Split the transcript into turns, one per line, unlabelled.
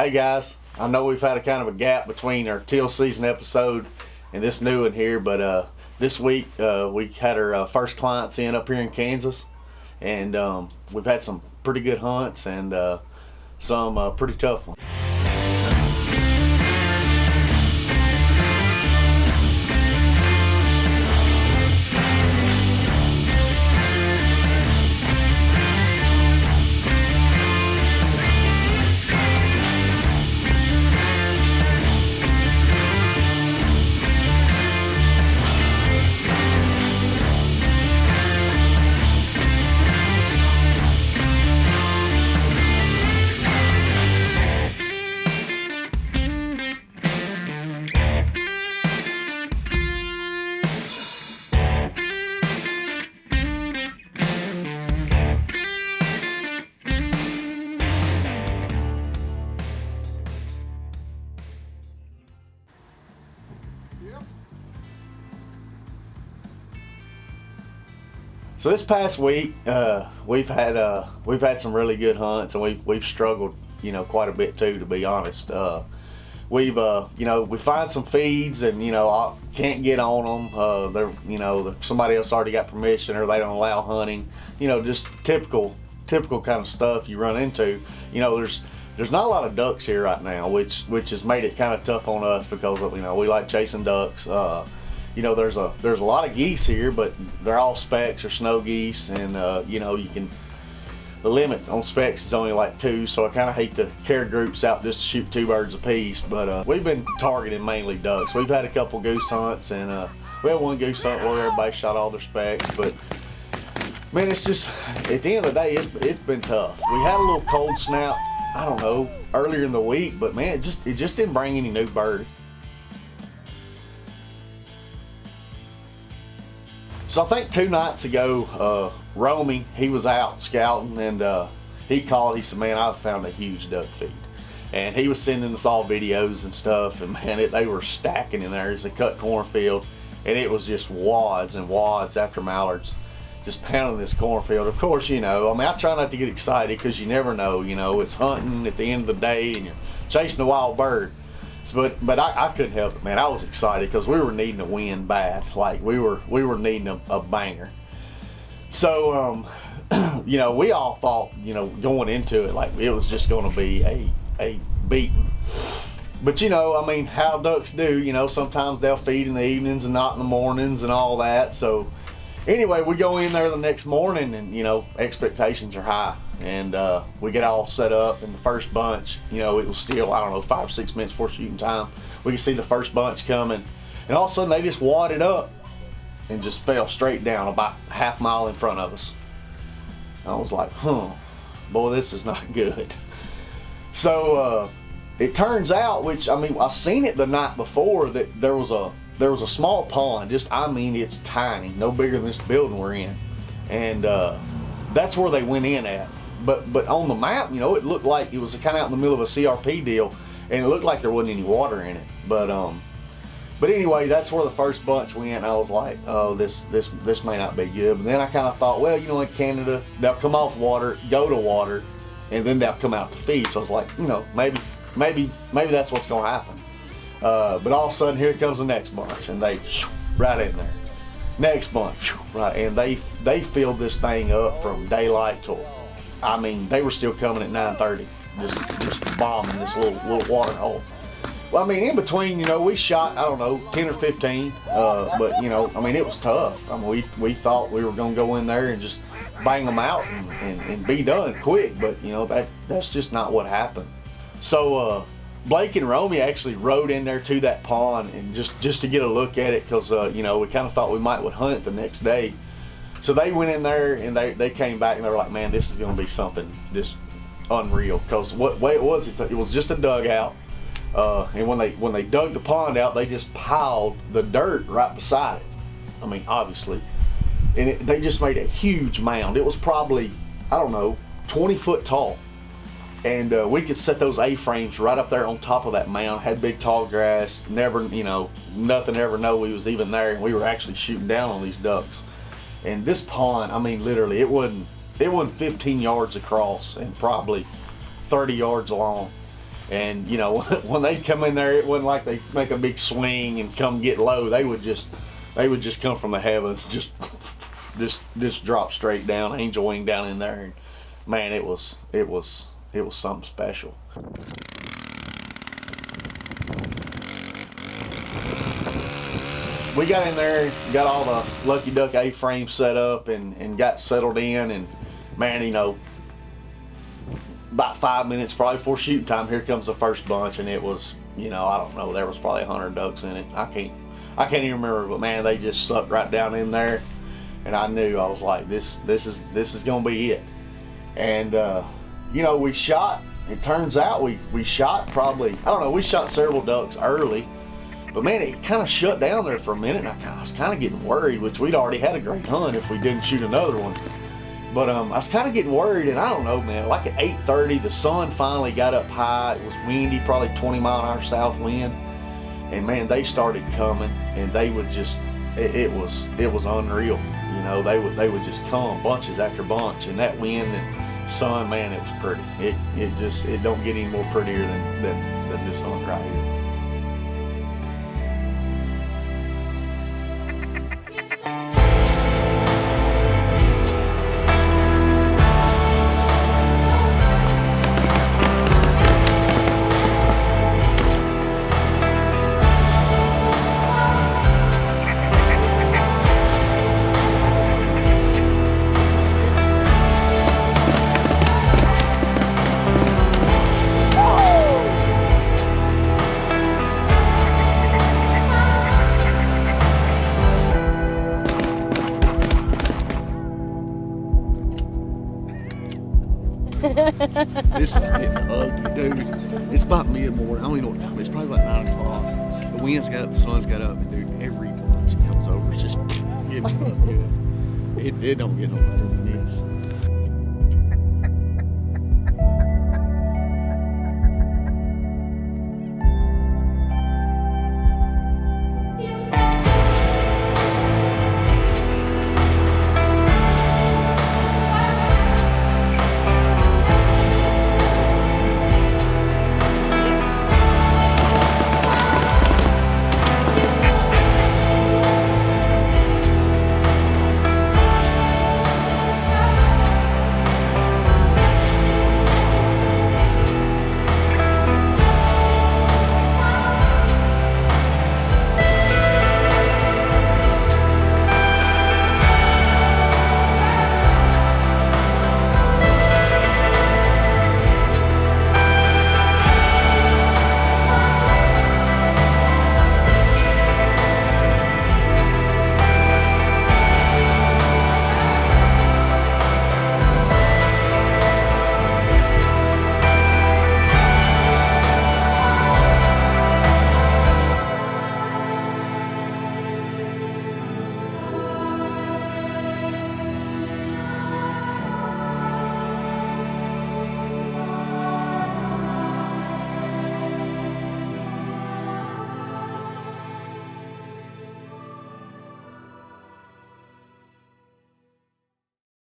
Hey guys, I know we've had a kind of a gap between our teal season episode and this new one here, but this week we had our first clients in up here in Kansas, and we've had some pretty good hunts and some pretty tough ones. So this past week, we've had some really good hunts, and we've struggled, quite a bit too, to be honest. We find some feeds, and I can't get on them. Somebody else already got permission, or they don't allow hunting. Just typical kind of stuff you run into. There's not a lot of ducks here right now, which has made it kind of tough on us because we like chasing ducks. There's a lot of geese here, but they're all specks or snow geese, and the limit on specks is only like 2, so I kind of hate to carry groups out just to shoot 2 birds apiece. But we've been targeting mainly ducks. We've had a couple goose hunts, and we had one goose hunt where everybody shot all their specks. But man, it's just, at the end of the day, it's been tough. We had a little cold snap, I don't know, earlier in the week, but man, it just didn't bring any new birds. So I think 2 nights ago, Romy, he was out scouting, and he called. He said, "Man, I found a huge duck feed," and he was sending us all videos and stuff. And man, they were stacking in there. It's a cut cornfield, and it was just wads and wads after mallards, just pounding this cornfield. Of course, I try not to get excited because you never know. It's hunting at the end of the day, and you're chasing a wild bird. But I couldn't help it, man. I was excited because we were needing a win bad. Like we were needing a banger. So we all thought, going into it, like it was just going to be a beating. But how ducks do. Sometimes they'll feed in the evenings and not in the mornings and all that. So anyway, we go in there the next morning, and expectations are high. And we get all set up, and the first bunch, it was still, I don't know, 5 or 6 minutes before shooting time. We could see the first bunch coming, and all of a sudden they just wadded up and just fell straight down about half mile in front of us. I was like, boy, this is not good. So it turns out, I seen it the night before, that there was a small pond, it's tiny, no bigger than this building we're in, and that's where they went in at. But on the map, it looked like it was kind of out in the middle of a CRP deal, and it looked like there wasn't any water in it. But anyway, that's where the first bunch went, and I was like, oh, this may not be good. But then I kind of thought, well, in Canada, they'll come off water, go to water, and then they'll come out to feed. So I was like, maybe that's what's going to happen. But all of a sudden, here comes the next bunch, and they right in there. Next bunch, right, and they filled this thing up from daylight till, they were still coming at 9:30, just bombing this little water hole. Well, in between, we shot, I don't know, 10 or 15, but it was tough. We thought we were gonna go in there and just bang them out and be done quick, but that's just not what happened. So Blake and Romy actually rode in there to that pond and just to get a look at it, because we kind of thought we might would hunt it the next day. So they went in there, and they came back, and they were like, man, this is going to be something just unreal, because what way it was just a dugout, and when they dug the pond out, they just piled the dirt right beside it. Obviously, and they just made a huge mound. It was probably, I don't know, 20 foot tall. And we could set those A-frames right up there on top of that mound. Had big tall grass. Never, nothing ever know we was even there. And we were actually shooting down on these ducks. And this pond, literally, it wasn't 15 yards across and probably 30 yards long. And you know, when they come in there, it wasn't like they make a big swing and come get low. They would just come from the heavens, just drop straight down, angel wing down in there. And man, it was something special. We got in there, got all the Lucky Duck A-frames set up and got settled in, and man, you know, about 5 minutes probably before shooting time, here comes the first bunch, and it was, you know, I don't know, there was probably 100 ducks in it. I can't even remember, but man, they just sucked right down in there, and I knew, I was like, this is gonna be it. And you know, we shot. It turns out we shot probably, I don't know, we shot several ducks early, but man, it kind of shut down there for a minute, and I was kind of getting worried, which we'd already had a great hunt if we didn't shoot another one. But I was kind of getting worried, and I don't know, man, like at 8:30, the sun finally got up high. It was windy, probably 20-mile-an-hour south wind. And man, they started coming, and they would just, it was unreal. You know, they would just come bunches after bunch, and that wind and sun, man, it was pretty. It don't get any more prettier than this hunt right here. This is getting ugly, dude. It's about mid-morning. I don't even know what time it is. It's probably about 9 o'clock. The wind's got up, the sun's got up, and dude, every bunch that comes over is just getting up, dude. It don't get no better.